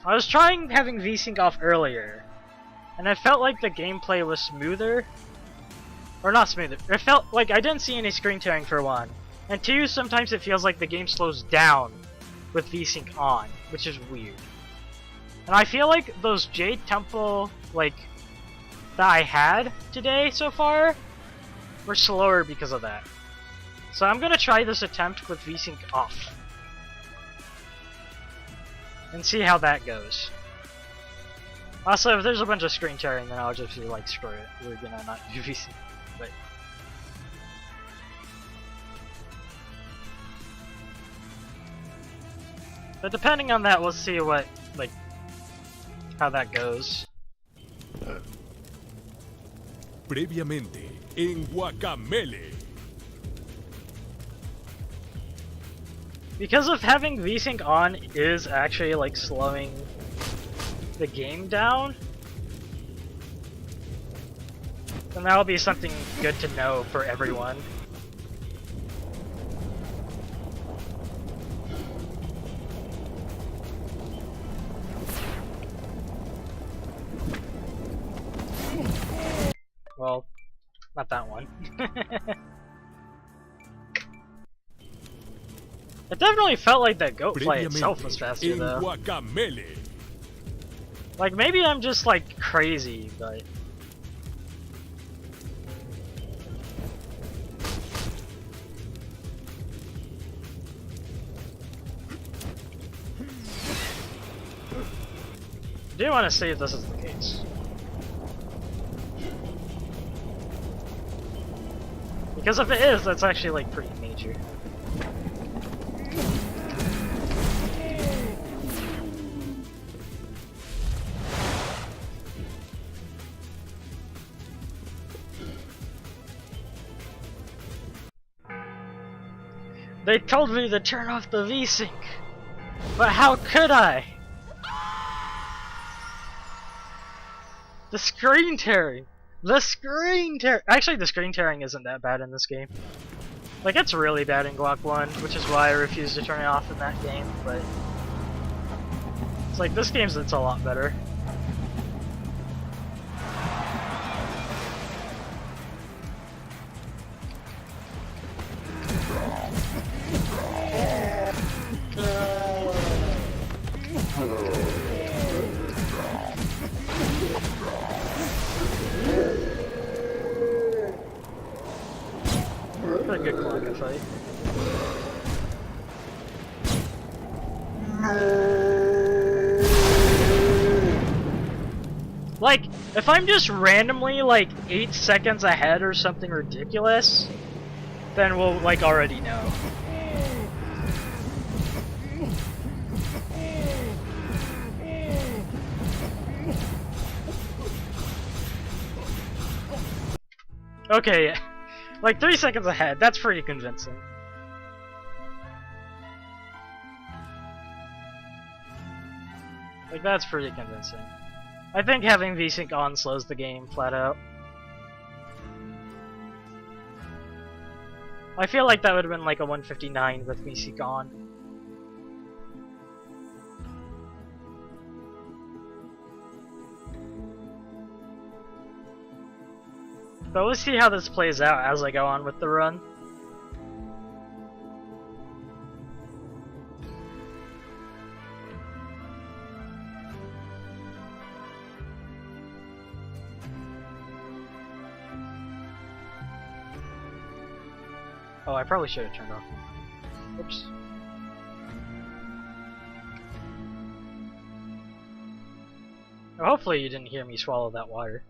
I was trying having VSync off earlier, and I felt like the gameplay was smoother. Or not smoother. It felt like I didn't see any screen tearing for one. And two, sometimes it feels like the game slows down with VSync on, which is weird. And I feel like those Jade Temple, like, that I had today so far, were slower because of that. So I'm gonna try this attempt with VSync off. And see how that goes. Also, if there's a bunch of screen tearing, then I'll just be like, screw it, we're gonna not do VSync. But depending on that, we'll see what, like, how that goes. Previamente en Guacamelee. Because of having VSync on is actually like slowing the game down, then that'll be something good to know for everyone. Well, not that one. It definitely felt like that goat fly itself was faster though. Guacamelee. Like maybe I'm just like crazy, but I do want to see if this is the case. Because if it is, that's actually like pretty major. They told me to turn off the VSync, but how could I? The screen tearing! The screen tear. Actually, the screen tearing isn't that bad in this game. Like, it's really bad in Guac 1, which is why I refused to turn it off in that game, but it's like, this game's it's a lot better. A good Guaca fight. Like, if I'm just randomly like 8 seconds ahead or something ridiculous, then we'll like already know. Okay, like 3 seconds ahead, that's pretty convincing. Like, that's pretty convincing. I think having VSync on slows the game flat out. I feel like that would have been like a 159 with VSync on. But we'll see how this plays out as I go on with the run. Oh, I probably should have turned off. Oops. Well, hopefully you didn't hear me swallow that water.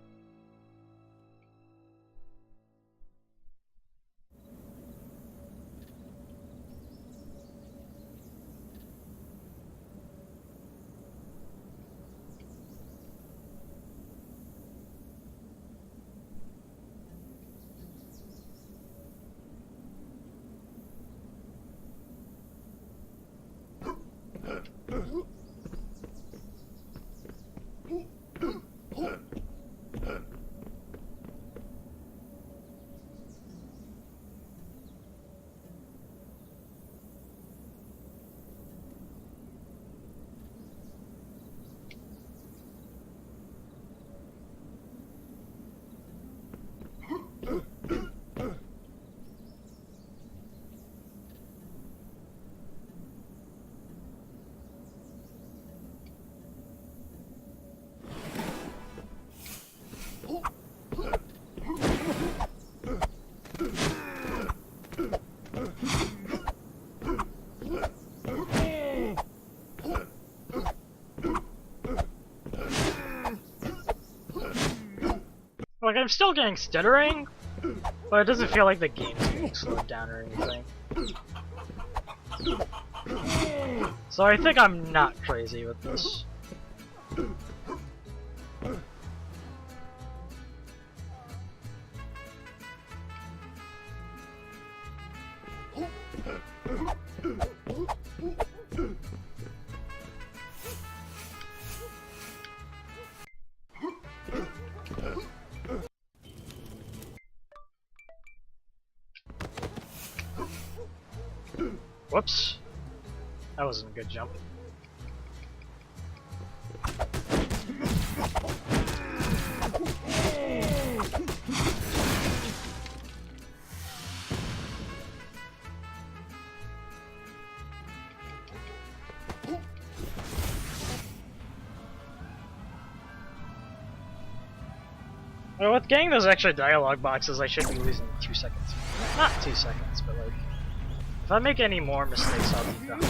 Like, I'm still getting stuttering, but it doesn't feel like the game's being slowed down or anything. So I think I'm not crazy with this. Whoops. That wasn't a good jump. Well, with getting those extra dialogue boxes, I should be losing 2 seconds. Not 2 seconds, but like, if I make any more mistakes, I'll be done.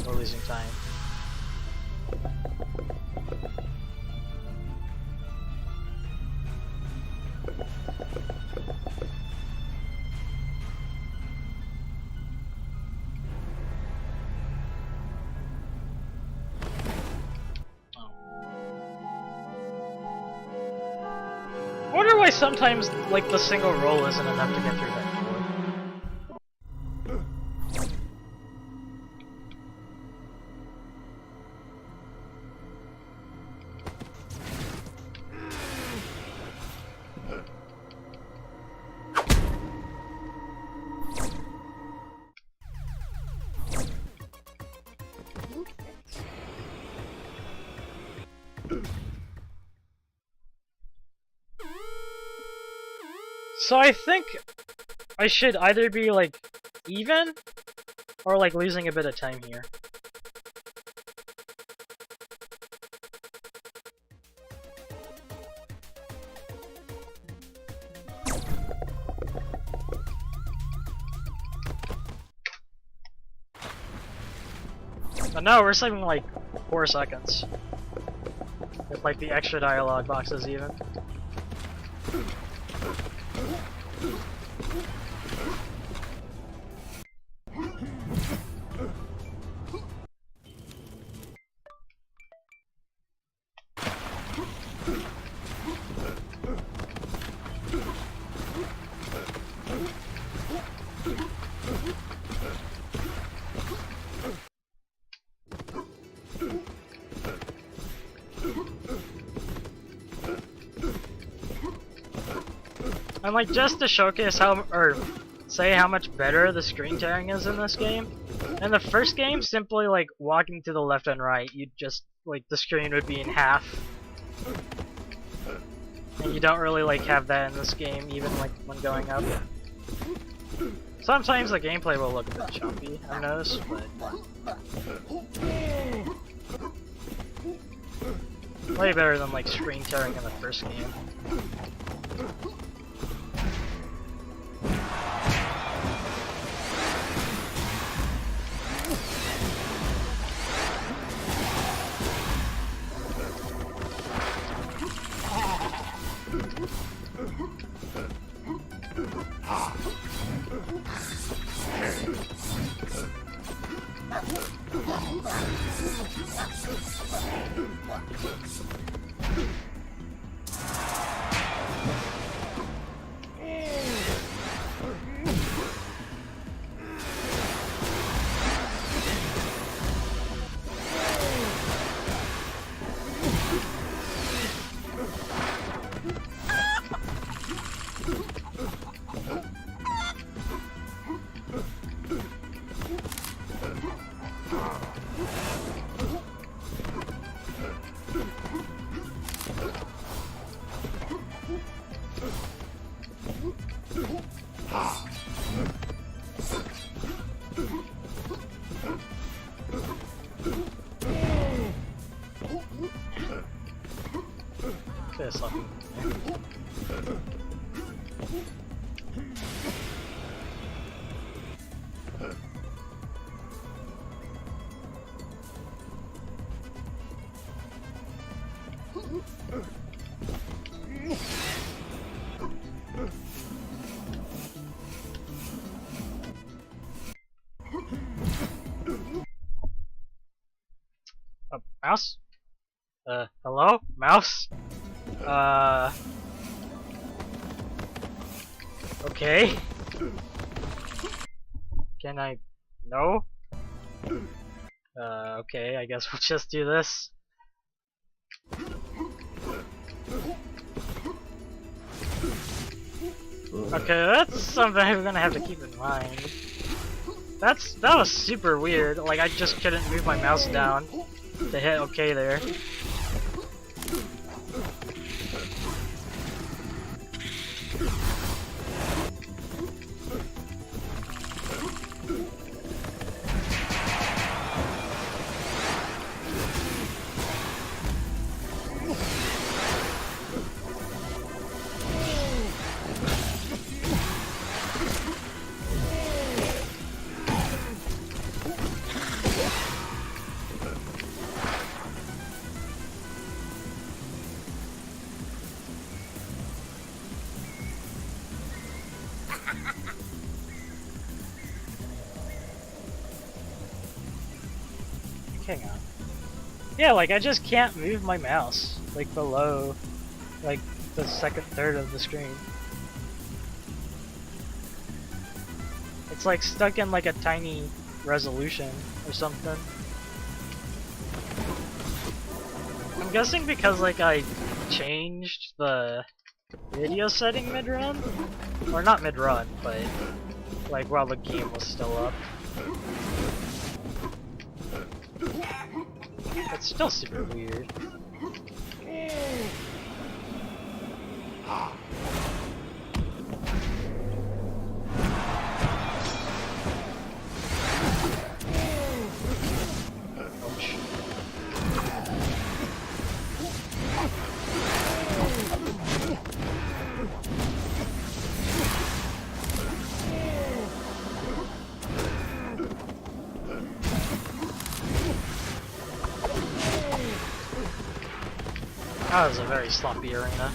We're losing time. I wonder why sometimes, like, the single roll isn't enough to get through that door. So I think I should either be like even or like losing a bit of time here. But no, we're saving like 4 seconds. With like the extra dialogue boxes even. And like just to showcase how, or say how much better the screen tearing is in this game. In the first game, simply like walking to the left and right, you'd just like the screen would be in half. And you don't really like have that in this game, even like when going up. Sometimes the gameplay will look a bit choppy, I've noticed, but way better than like screen tearing in the first game. Piss off. Mouse? Hello? Mouse? Okay. Can I... No? Okay, I guess we'll just do this. Okay, that's something I'm gonna have to keep in mind. That was super weird. Like, I just couldn't move my mouse down to hit OK there. Hang on. Yeah, like I just can't move my mouse like below like the second third of the screen. It's like stuck in like a tiny resolution or something. I'm guessing because like I changed the video setting mid-run? Or not mid-run, but like while the game was still up. It's still super weird. That was a very sloppy arena.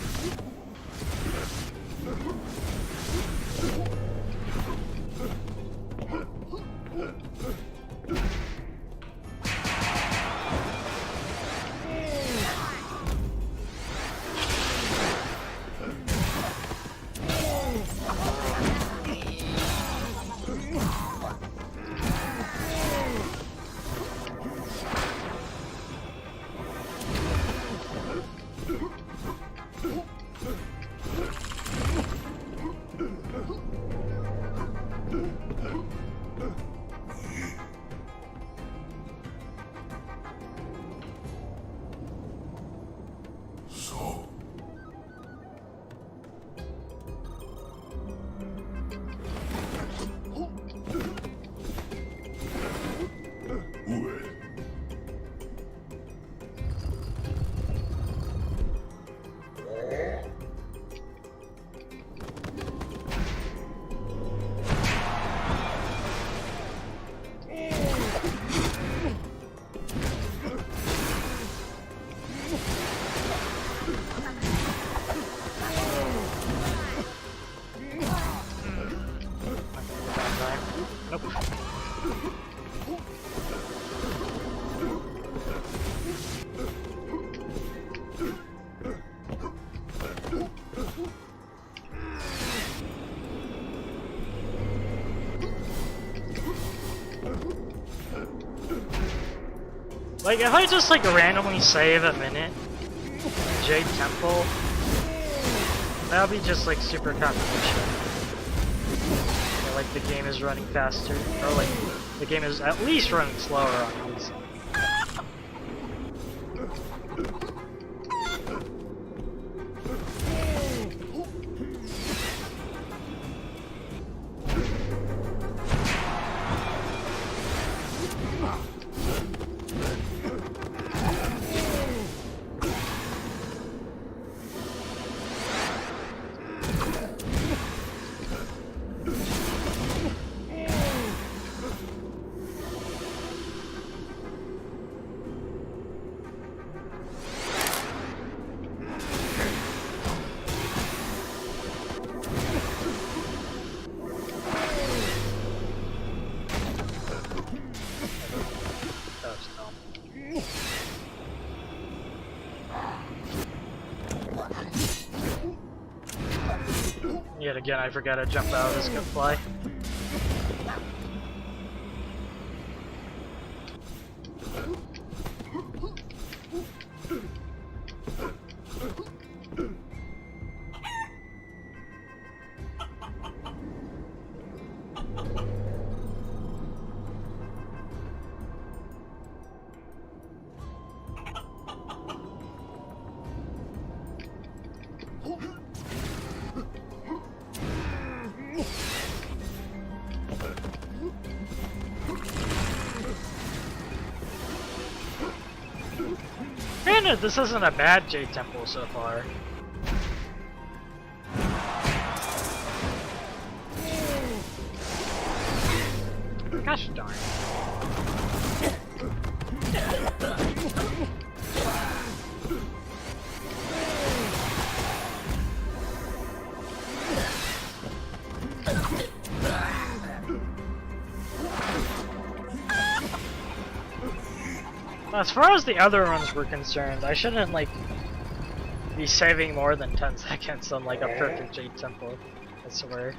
Like, if I just like randomly save a minute in Jade Temple, that'll be just like super confirmation. Like the game is running faster, or like the game is at least running slower on these. Yet again, I forgot to jump out of this good fly. Granted, this isn't a bad Jade Temple so far. Gosh darn. As far as the other ones were concerned, I shouldn't like be saving more than 10 seconds on like a perfect Jade Temple, I swear.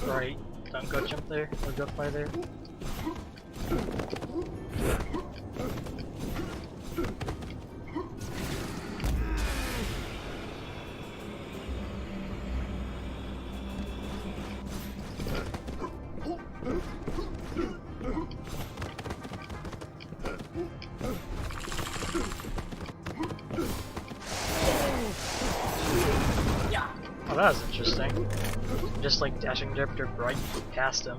Right, don't go jump there, or go fly there. Oh, that was interesting. Just like dashing drifter right past him.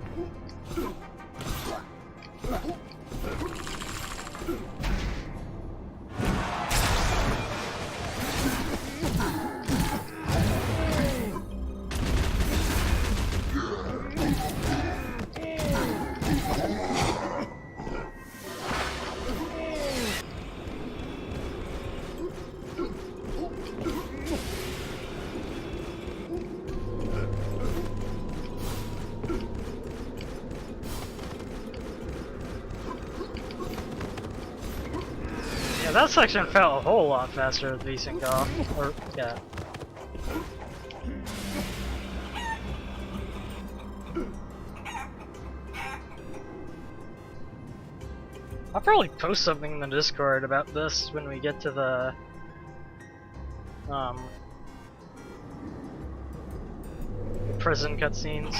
That section felt a whole lot faster with V-Sync off. Or, yeah. I'll probably post something in the Discord about this when we get to the prison cutscenes.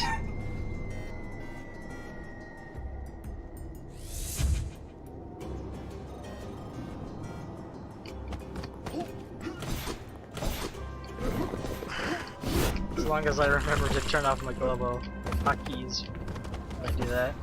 As long as I remember to turn off my global hotkeys when I do that.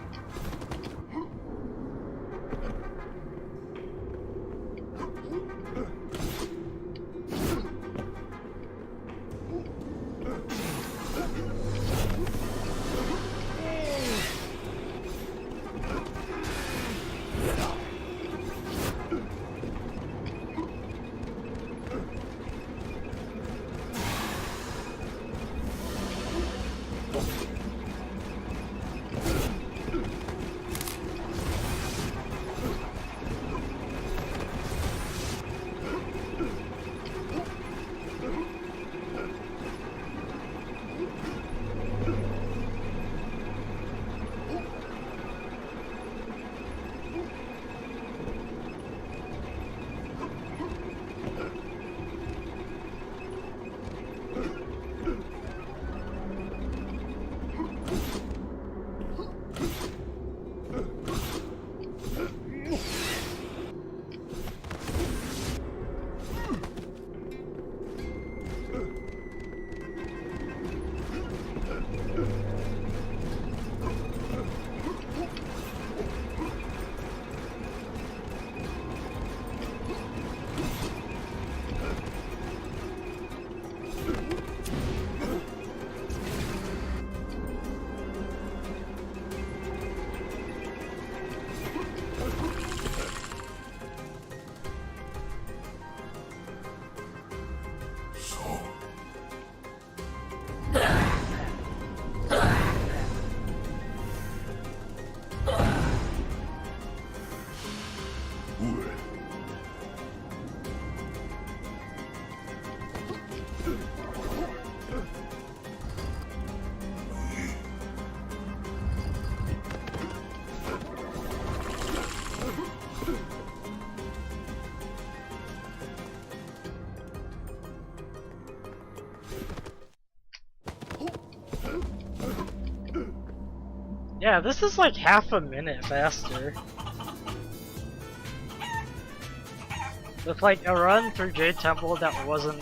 Yeah, this is like half a minute faster. With like a run through Jade Temple that wasn't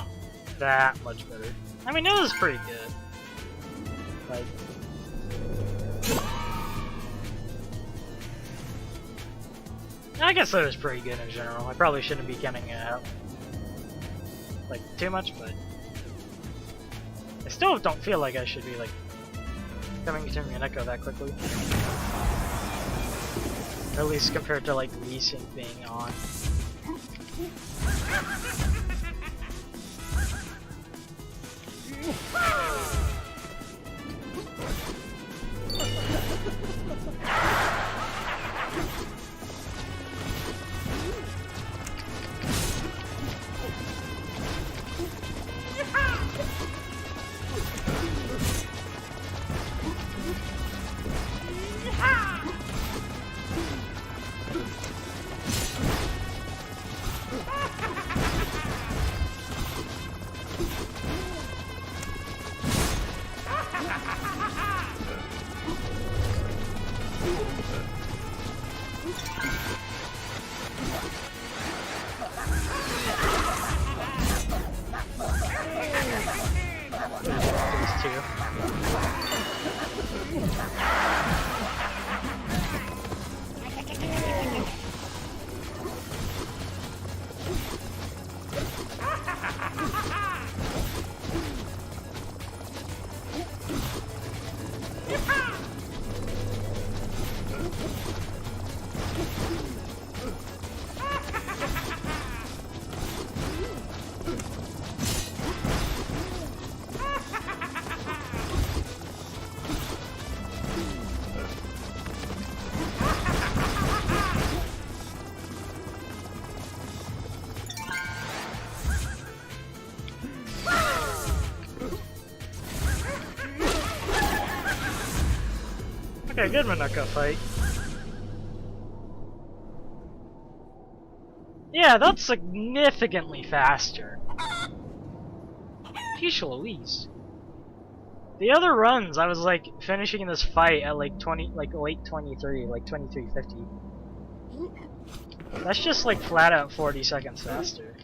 that much better. I mean, it was pretty good. Like, I guess it was pretty good in general. I probably shouldn't be counting it out like too much, but I still don't feel like I should be like coming to Mineko that quickly. At least compared to like Lee Sin being on. Okay, good Mineko fight. Yeah, that's significantly faster. Jeez Louise. The other runs, I was like finishing this fight at like late 23, like 23:50. That's just like flat out 40 seconds faster.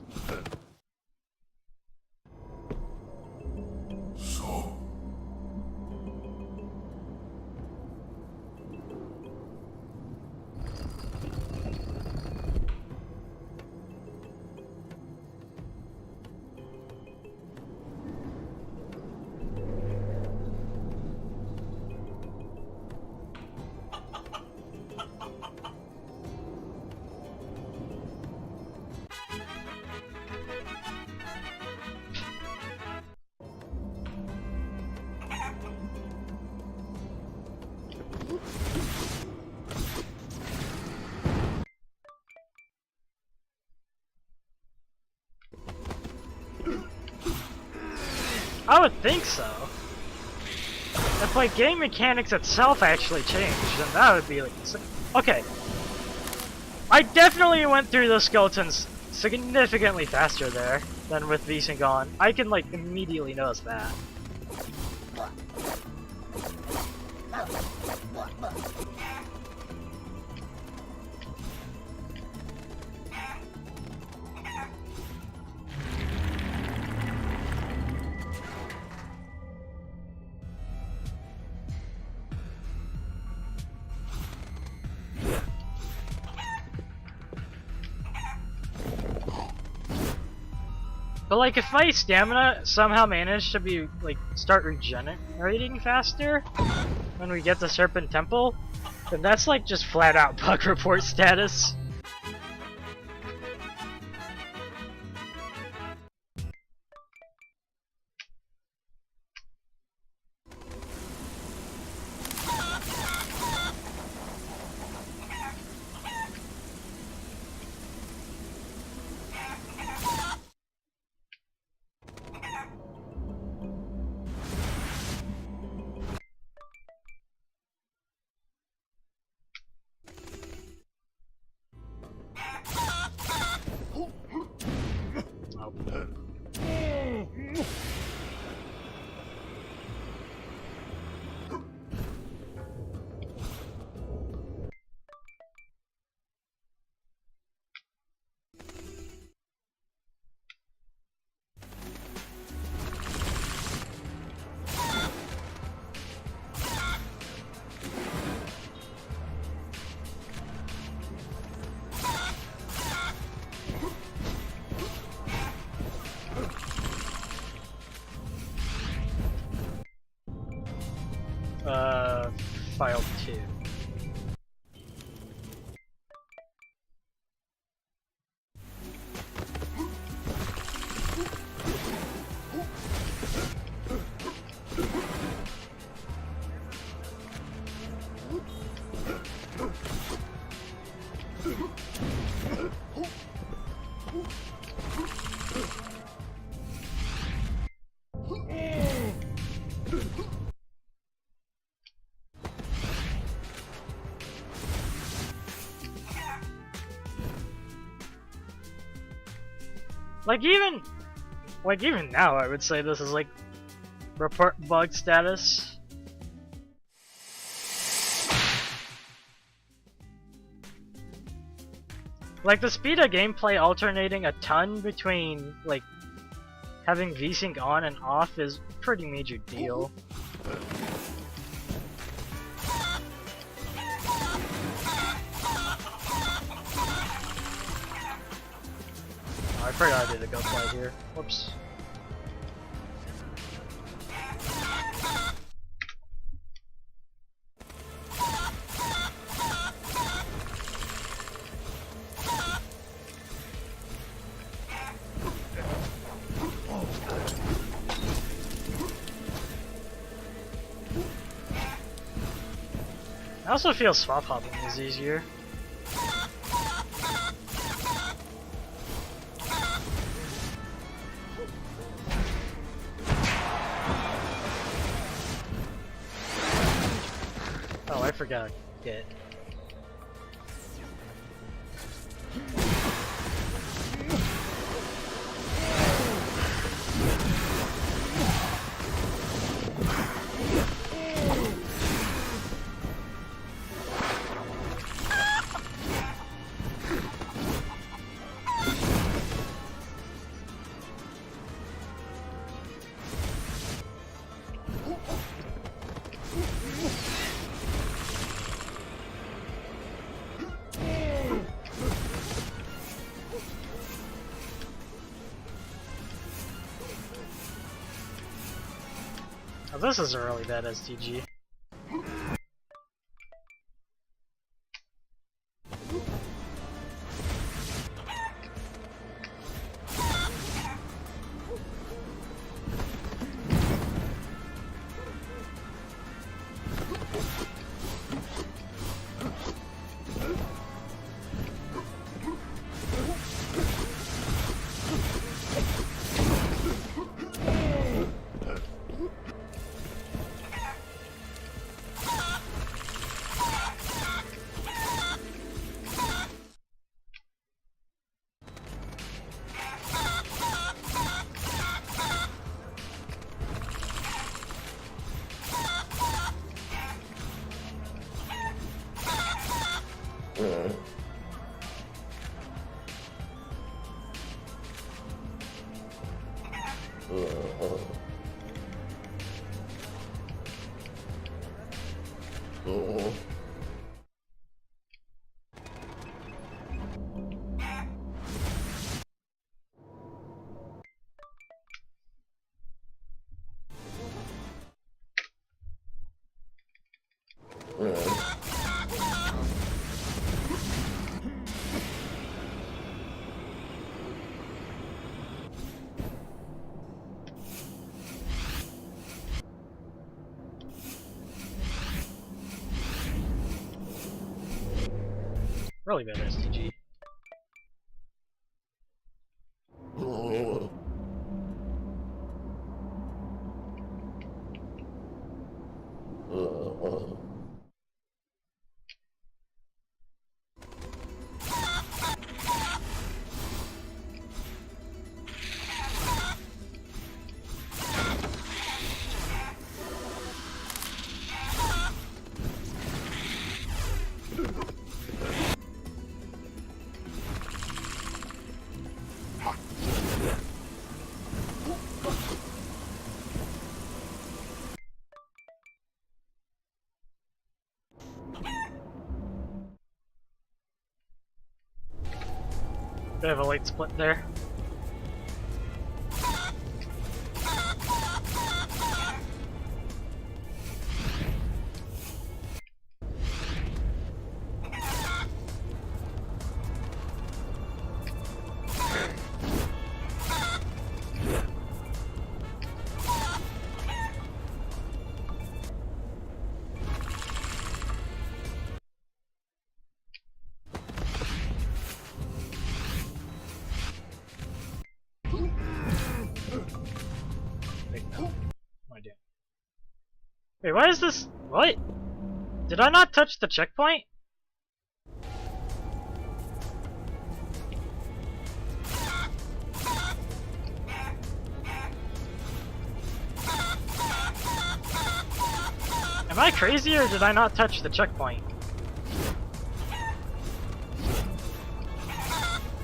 I would think so. If like game mechanics itself actually changed, then that would be like okay. I definitely went through the skeletons significantly faster there than with V Sync on. I can like immediately notice that. But like if my stamina somehow managed to be like start regenerating faster when we get to Serpent Temple, then that's like just flat out bug report status. File 2. Even now, I would say this is like report bug status. Like the speed of gameplay alternating a ton between like having VSync on and off is a pretty major deal. I forgot I did a go fly here. Whoops. I also feel swap hopping is easier. Oh, I forgot. Get. Oh, this is a really bad SDG. Really bad SDG. Bit of a late split there. Wait, why is this? What? Did I not touch the checkpoint? Am I crazy or did I not touch the checkpoint?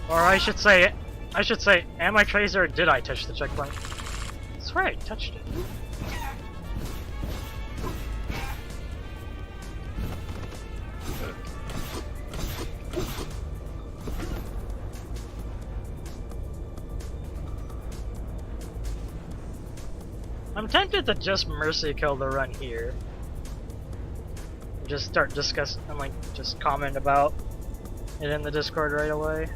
Or I should say, am I crazy or did I touch the checkpoint? I swear I touched it. I'm tempted to just mercy kill the run here. Just start discussing and like just comment about it in the Discord right away.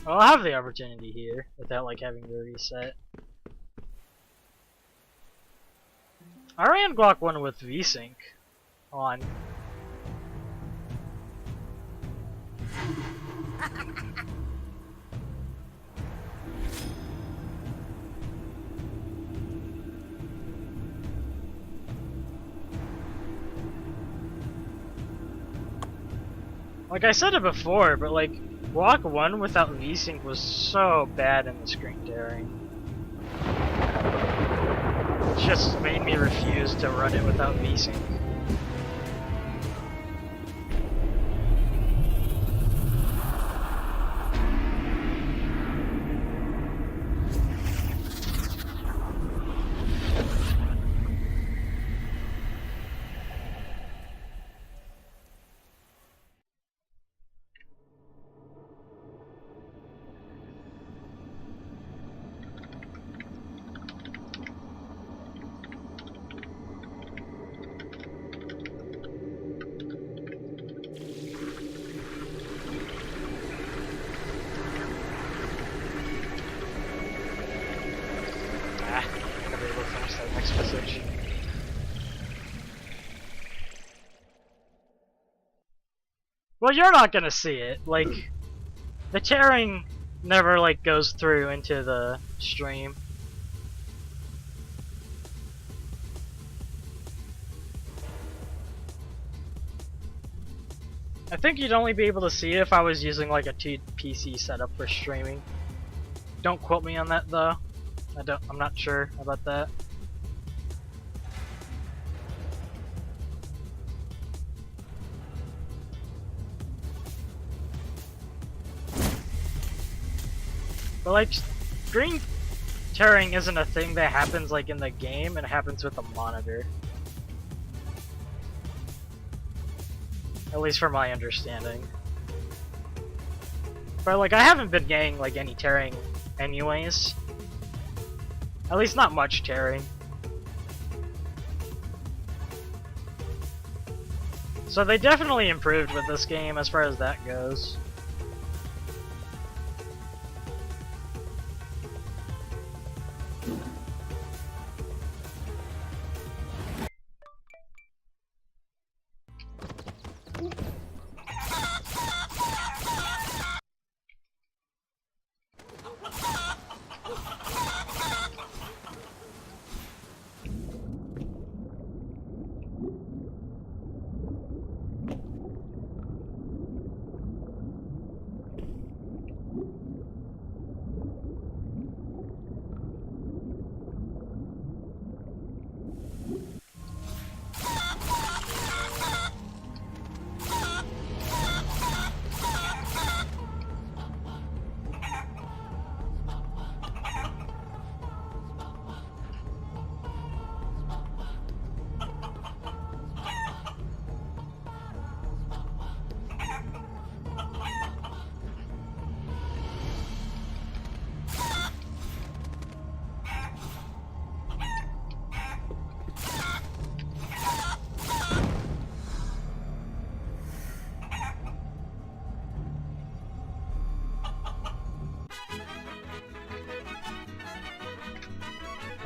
Well, I'll have the opportunity here without like having to reset. I ran Guac 1 with VSync on. Like I said it before, but like Guac 1 without VSync was so bad in the screen tearing. It just made me refuse to run it without VSync. Well, you're not gonna see it. Like, the tearing never like goes through into the stream. I think you'd only be able to see it if I was using like a PC setup for streaming. Don't quote me on that though. I'm not sure about that. But like, screen tearing isn't a thing that happens like in the game, it happens with the monitor. At least from my understanding. But like, I haven't been getting like any tearing anyways. At least not much tearing. So they definitely improved with this game as far as that goes.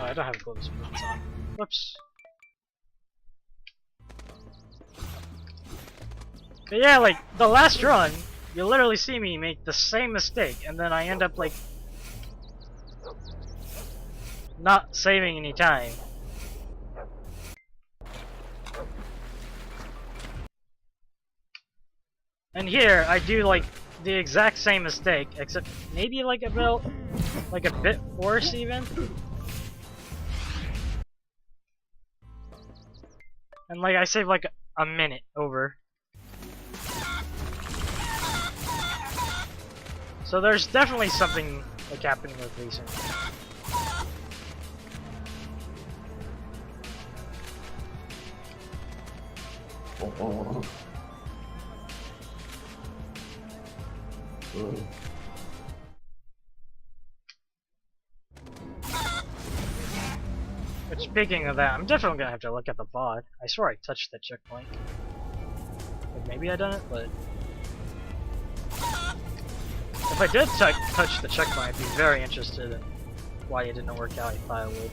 Oh, I don't have gloves boots on. Whoops. But yeah, like, the last run, you literally see me make the same mistake, and then I end up, like, not saving any time. And here, I do, like, the exact same mistake, except maybe, like, a bit worse, even. And, like, I save, like, a minute over. So there's definitely something, like, happening with racing. But speaking of that, I'm definitely gonna have to look at the VOD. I swear I touched that checkpoint. Like maybe I done it, but if I did touch the checkpoint, I'd be very interested in why it didn't work out. I thought it would.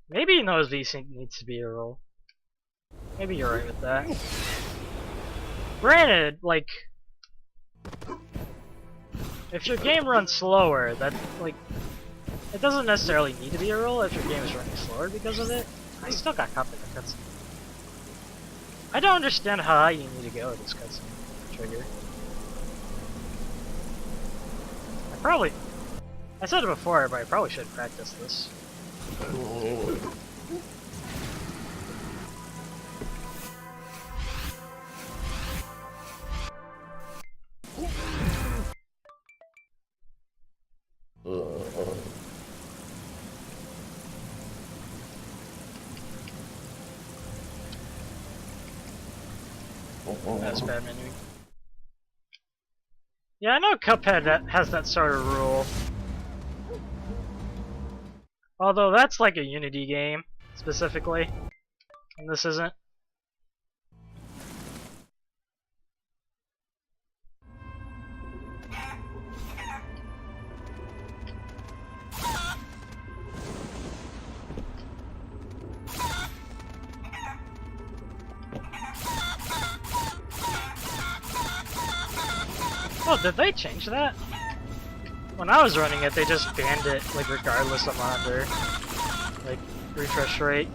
Maybe he knows VSync needs to be a role. Maybe you're right with that. Granted, like, if your game runs slower, that, like, it doesn't necessarily need to be a rule if your game is running slower because of it. I still got caught in the cutscene. I don't understand how high you need to go with this cutscene trigger. I said it before, but I probably should practice this. That's bad menu. Yeah, I know Cuphead has that sort of rule. Although that's like a Unity game, specifically. And this isn't. Oh, did they change that? When I was running it, they just banned it, like, regardless of monitor. Like, refresh rate.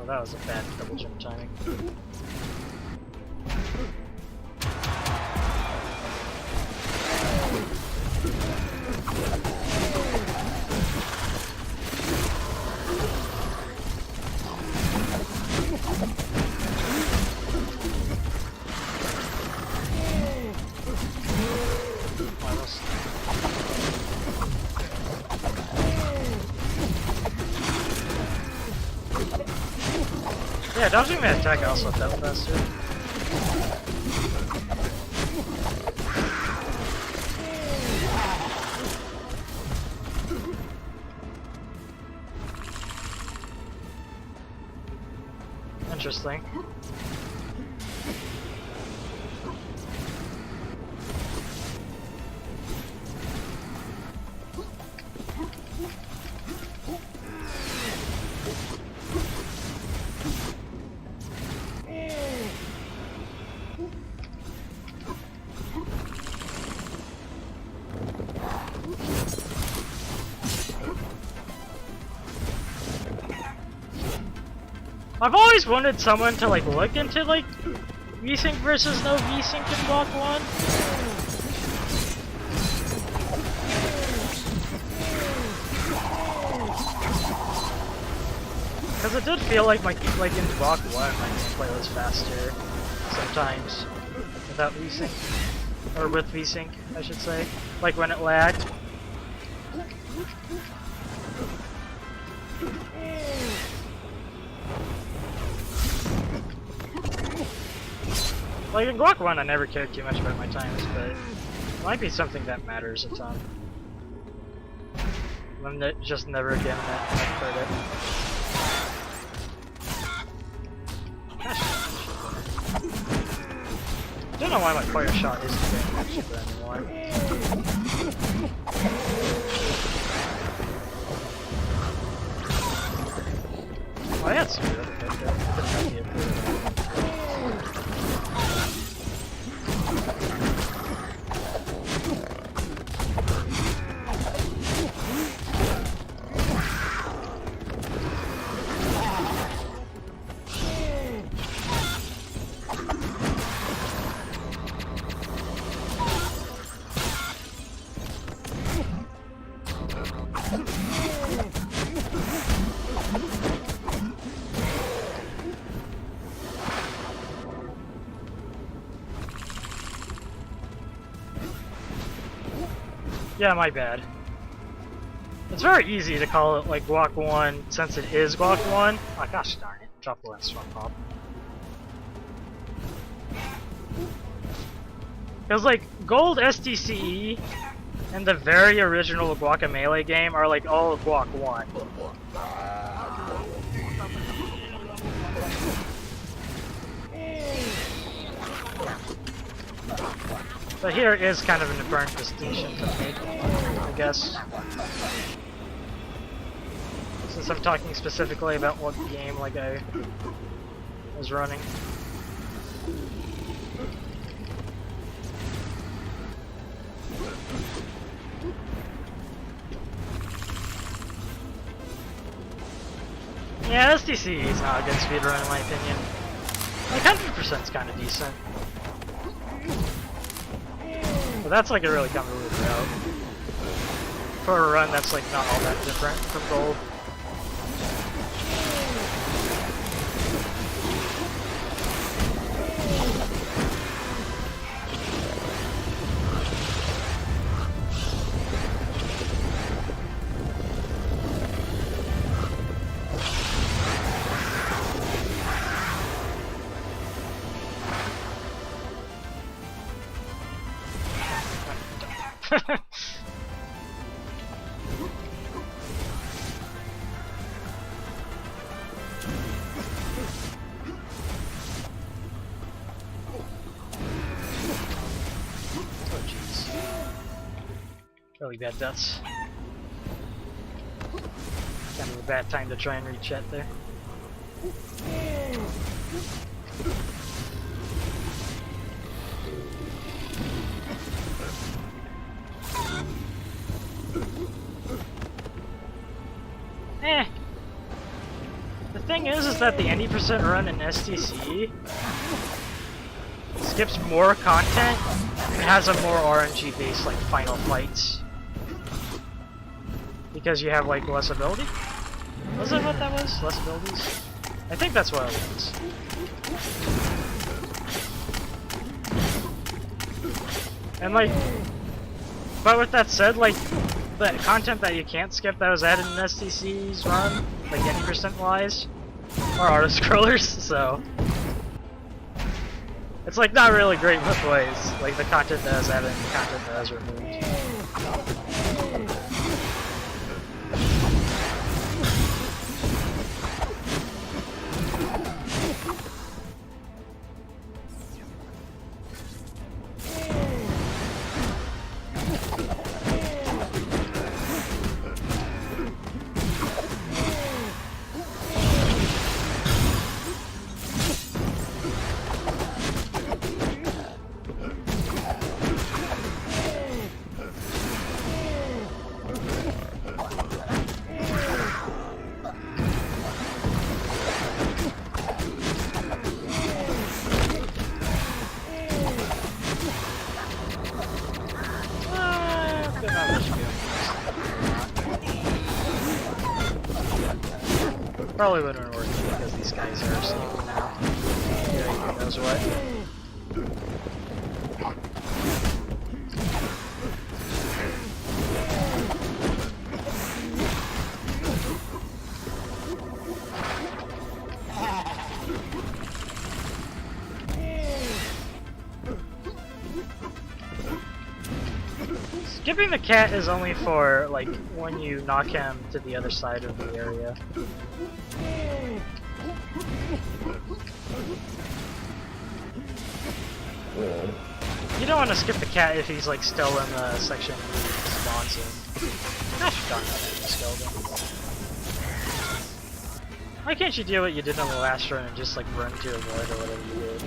That was a bad double jump timing. Yeah, dodging my attack also felt faster. Interesting. I've always wanted someone to like look into like VSync versus no VSync in Block 1. Because it did feel like in Block 1 my gameplay was faster sometimes without VSync. Or with VSync, I should say. Like when it lagged. Like in Guac 1, I never cared too much about my times, but it might be something that matters a ton. I'm just never again I've heard it. I don't know why my fire shot isn't getting much cheaper anymore. Oh, I had some good Yeah, my bad. It's very easy to call it like Guac 1 since it is Guac 1. Oh gosh darn it, drop the last one pop. Because like Gold SDCE and the very original Guacamelee game are like all Guac 1. But here is kind of an important distinction to make, I guess. Since I'm talking specifically about what game like I was running. Yeah, SDC is not a good speedrun in my opinion. Like 100% is kind of decent. But that's like a really convoluted route. For a run that's like not all that different from Gold. Really bad deaths. Kind of a bad time to try and reach it there. The thing is that the 90% run in STC skips more content and has a more RNG based like final fights. Because you have like less ability? Was that what that was? Less abilities? I think that's what it was. And like, but with that said, like, the content that you can't skip that was added in STC's run, like 80% wise, are auto-scrollers, so it's like not really great both ways, like the content that was added and the content that was removed. Probably wouldn't work because these guys are sleeping now. Yeah, who knows what. Skipping the cat is only for, like, when you knock him to the other side of the area. You don't want to skip the cat if he's, like, still in the section he spawns in. Gosh darn that skeleton. Why can't you do what you did on the last run and just, like, run to avoid or whatever you did?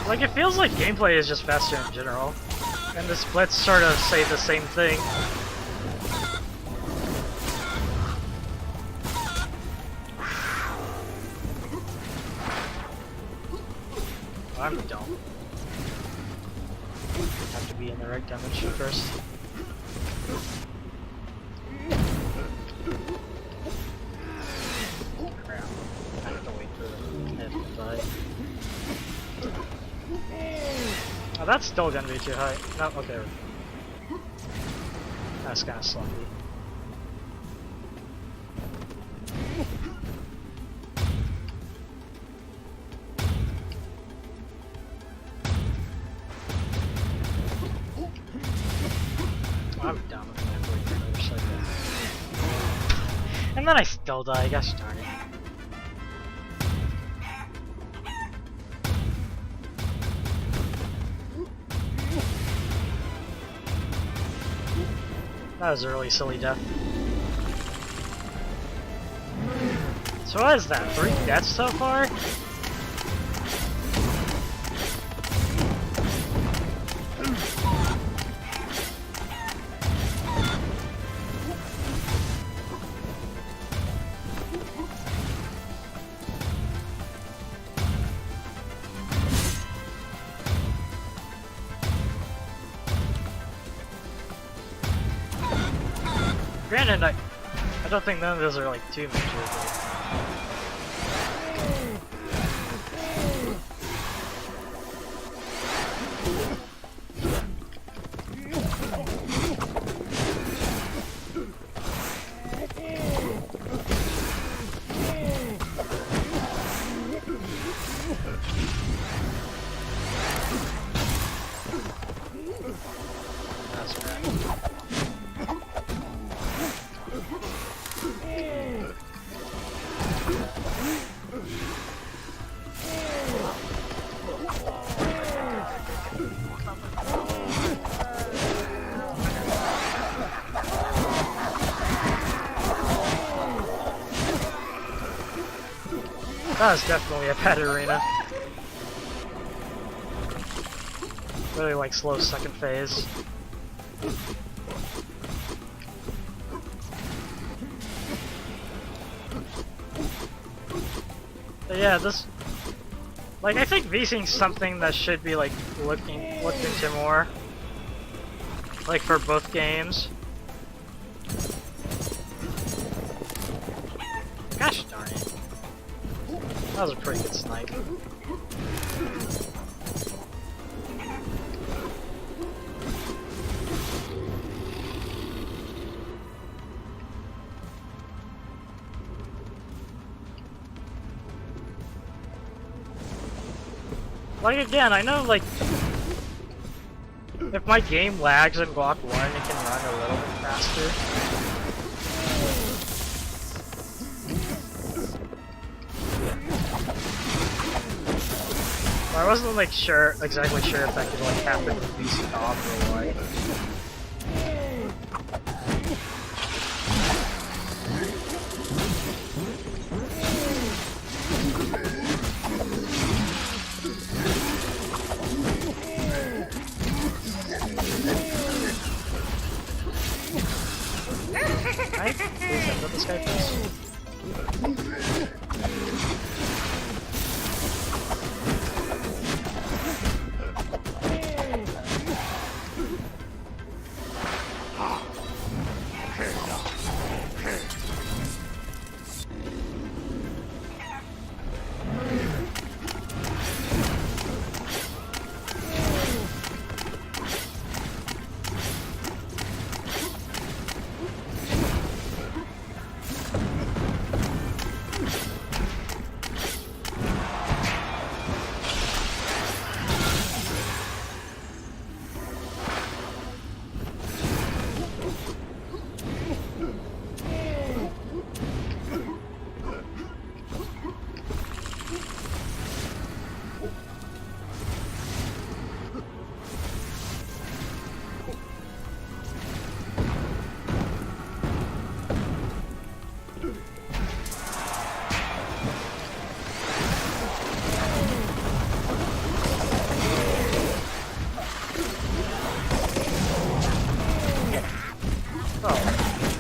Like, it feels like gameplay is just faster in general, and the splits sort of say the same thing. I'm dumb. Have to be in the right dimension first. Crap. I have to wait for him to die. Oh, that's still gonna be too high. No, okay. That's kinda sloppy. I'm down with my boyfriend over side. And then I still die, gosh darn it. That was a really silly death. So what is that? 3 deaths so far? Granted, I don't think none of those are like too major, but... That's bad. That was definitely a bad arena. Really like slow second phase. But yeah, this, like, I think VCing's something that should be like looked into more, like for both games. Gosh darn it. That was a pretty good snipe. Like, again, I know, like, If my game lags in Guac 1, it can run a little bit faster. I wasn't like exactly sure if that could like happen with VC off or what. Right? Please let this guy first.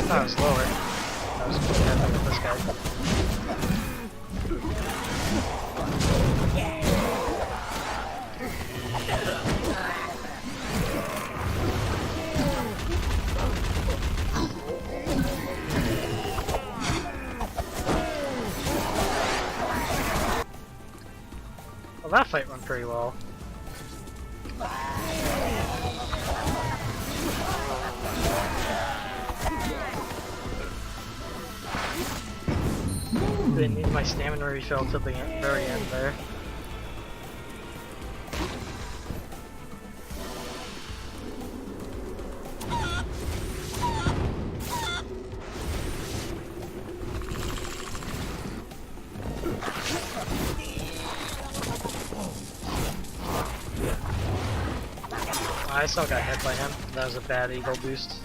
That was lower. That was good. I think this guy. Well, that fight went pretty well. Didn't need my stamina refill till the very end there. I still got hit by him. That was a bad eagle boost.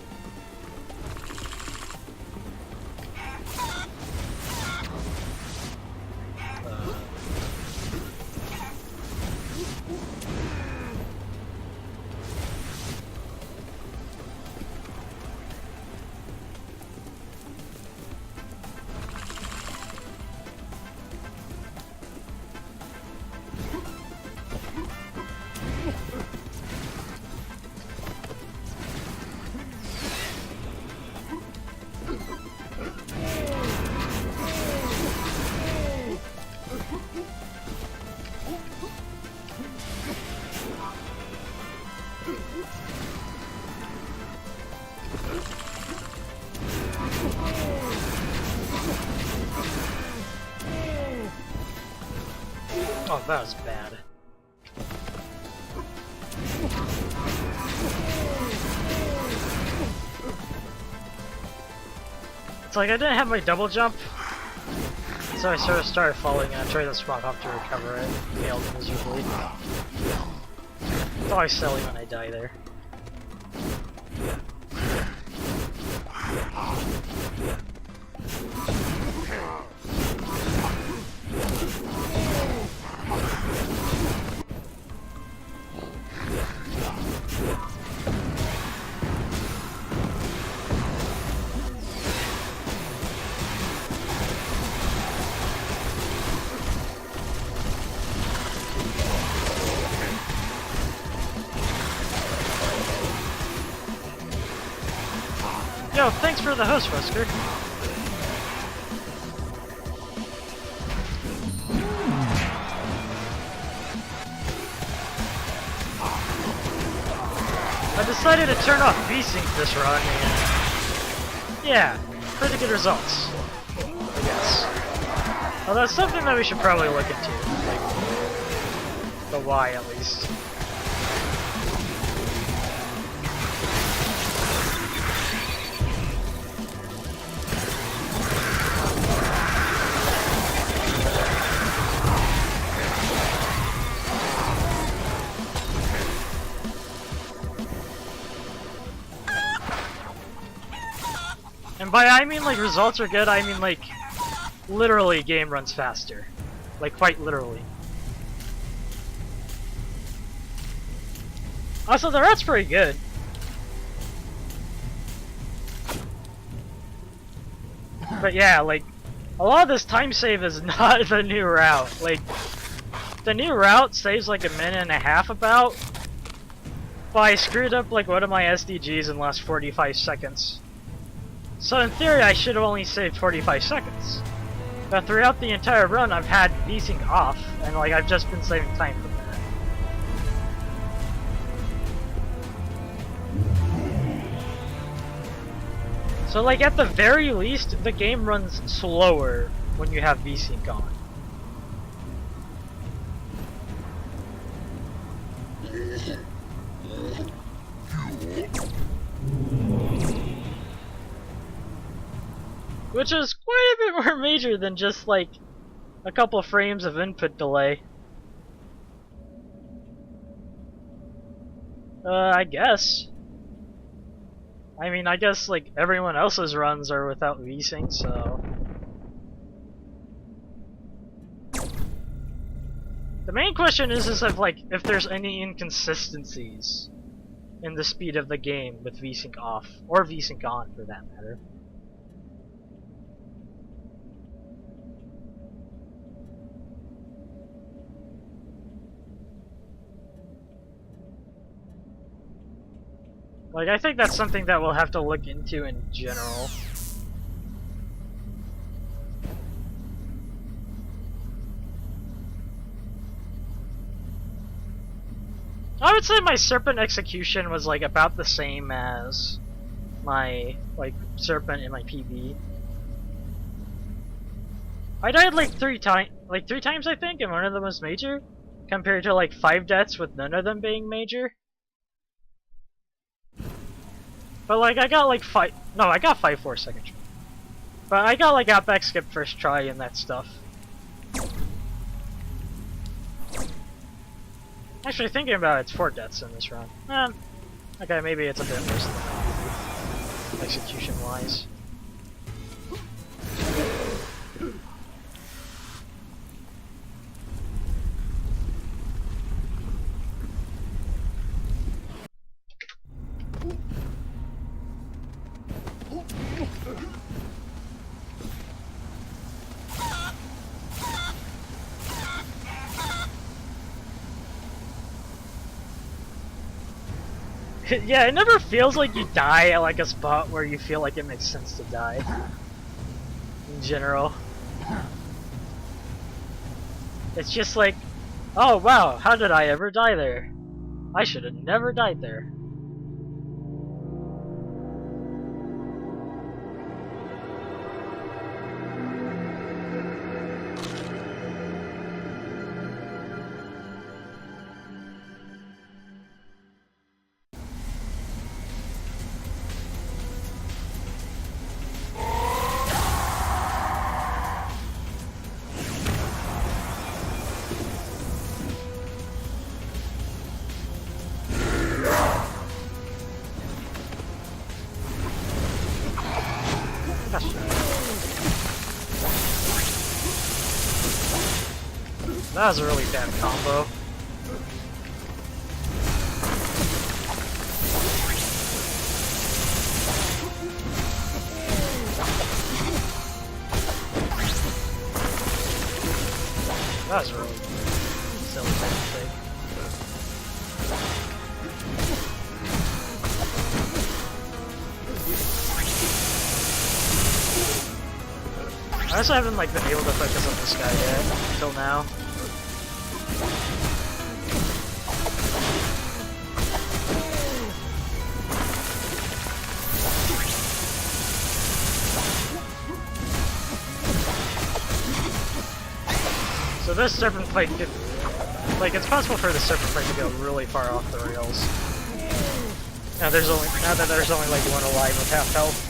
Oh, that was bad. It's like I didn't have my double jump, so I sort of started falling and I tried to swap up to recover it. Failed miserably. It's always silly when I die there. Yo, thanks for the host, Wesker. I decided to turn off V-Sync this run, and yeah, pretty good results, I guess. Although that's something that we should probably look into, like, the why at least. And by I mean like results are good, I mean like literally game runs faster. Like quite literally. Also the route's pretty good. But yeah, like a lot of this time save is not the new route. Like the new route saves like a minute and a half about. But I screwed up like one of my SDGs in the last 45 seconds. So in theory I should have only saved 45 seconds. But throughout the entire run I've had VSync off, and like I've just been saving time from that. So like at the very least, the game runs slower when you have VSync on. Which is quite a bit more major than just like a couple frames of input delay. I guess. I mean, I guess like everyone else's runs are without VSync, so... The main question is if there's any inconsistencies in the speed of the game with VSync off, or VSync on for that matter. Like, I think that's something that we'll have to look into in general. I would say my Serpent execution was like about the same as my like Serpent in my PB. I died like three times I think, and one of them was major, compared to like 5 deaths with none of them being major. But like I got like I got 5-4 second try. But I got like outback skip first try and that stuff. Actually thinking about it, it's 4 deaths in this run. Okay, maybe it's a bit worse than that, execution wise. Yeah, it never feels like you die at like a spot where you feel like it makes sense to die. In general. It's just like, oh wow, how did I ever die there? I should have never died there. That was a really bad combo. That was a really silly thing. I also haven't like been able to focus on this guy yet until now. So this Serpent fight could, like, it's possible for the Serpent fight to go really far off the rails. Now that there's only like one alive with half health.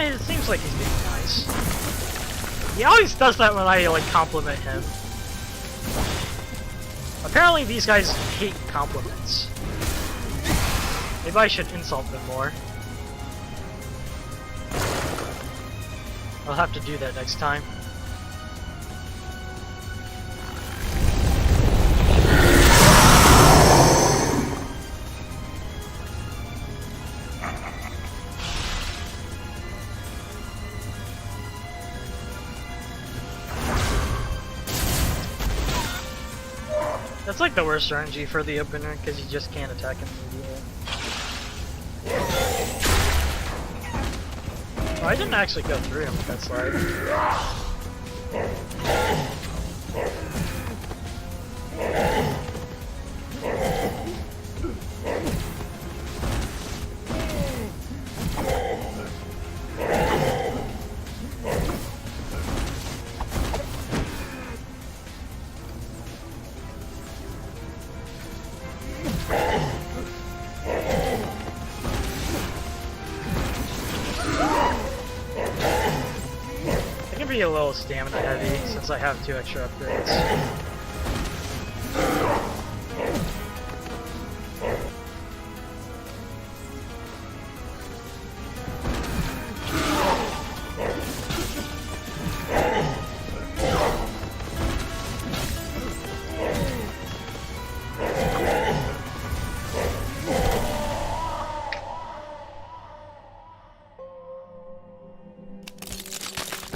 It seems like he's being nice. He always does that when I like compliment him. Apparently these guys hate compliments. Maybe I should insult them more. I'll have to do that next time. That's like the worst RNG for the opener, because you just can't attack him immediately. Oh, I didn't actually go through him with that slide. Be a little stamina heavy since I have 2 extra upgrades.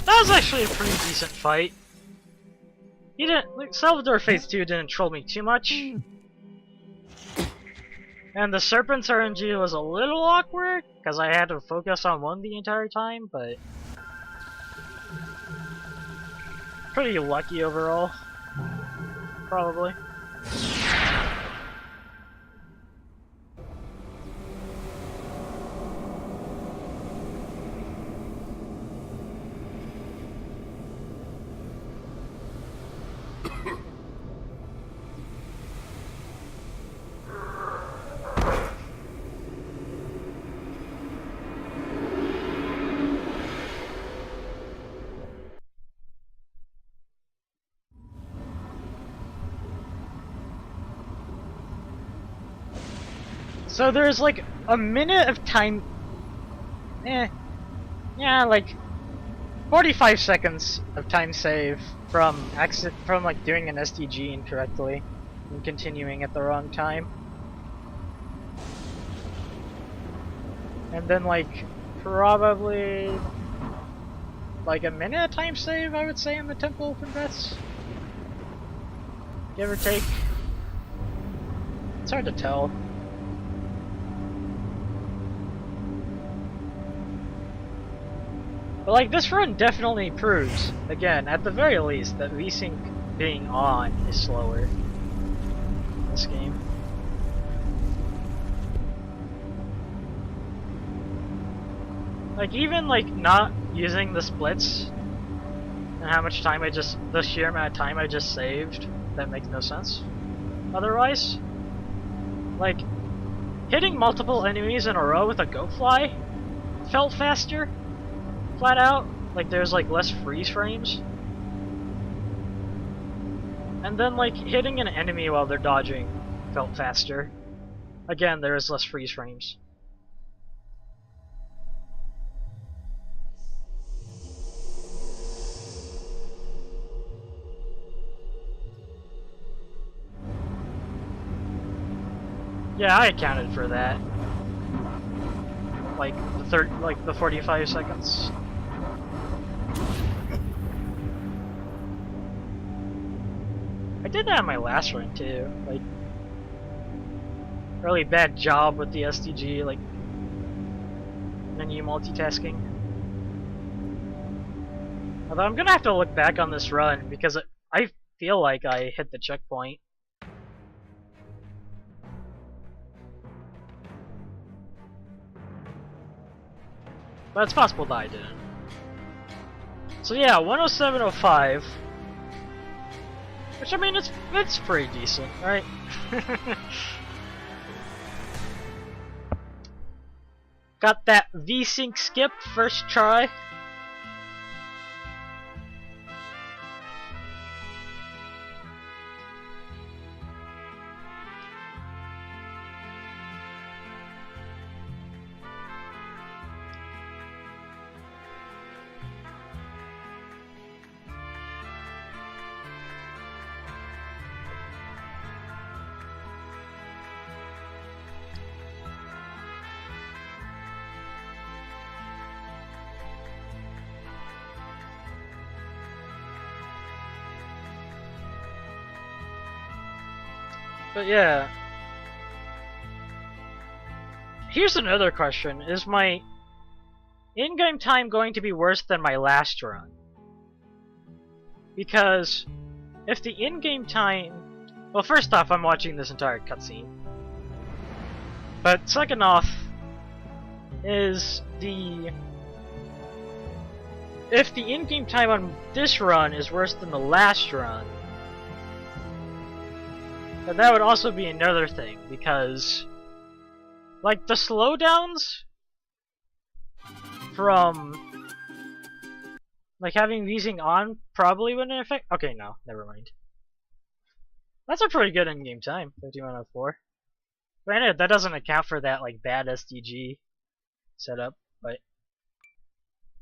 That was actually a pretty decent fight. He didn't, like, Salvador Phase 2 didn't troll me too much. And the Serpent's RNG was a little awkward, because I had to focus on one the entire time, but pretty lucky overall, probably. So there's like a minute of time, yeah, like 45 seconds of time save from like doing an SDG incorrectly and continuing at the wrong time. And then like probably like a minute of time save, I would say, in the temple open deaths. Give or take. It's hard to tell. But like, this run definitely proves, again, at the very least, that VSync being on is slower in this game. Like, even like not using the splits and how much time the sheer amount of time I just saved, that makes no sense otherwise. Like, hitting multiple enemies in a row with a goat fly felt faster. Flat out, like there's like less freeze frames. And then like hitting an enemy while they're dodging felt faster. Again, there is less freeze frames. Yeah, I accounted for that. Like the 45 seconds. I did that in my last run too. Like, really bad job with the SDG, like menu multitasking. Although I'm gonna have to look back on this run because I feel like I hit the checkpoint. But it's possible that I didn't. So yeah, 107.05. Which, I mean, it's pretty decent, right? Got that VSync skip first try. But yeah. Here's another question. Is my in-game time going to be worse than my last run? Because if the in-game time... Well, first off, I'm watching this entire cutscene. But second off, is the... If the in-game time on this run is worse than the last run, then that would also be another thing, because... Like, the slowdowns from, like, having Weezing on probably wouldn't affect. Okay, no, never mind. That's a pretty good in-game time, 5104. Granted, that doesn't account for that, like, bad SDG setup, but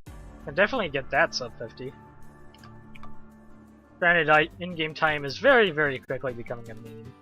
I can definitely get that sub 50. Granted, in-game time is very, very quickly becoming a meme.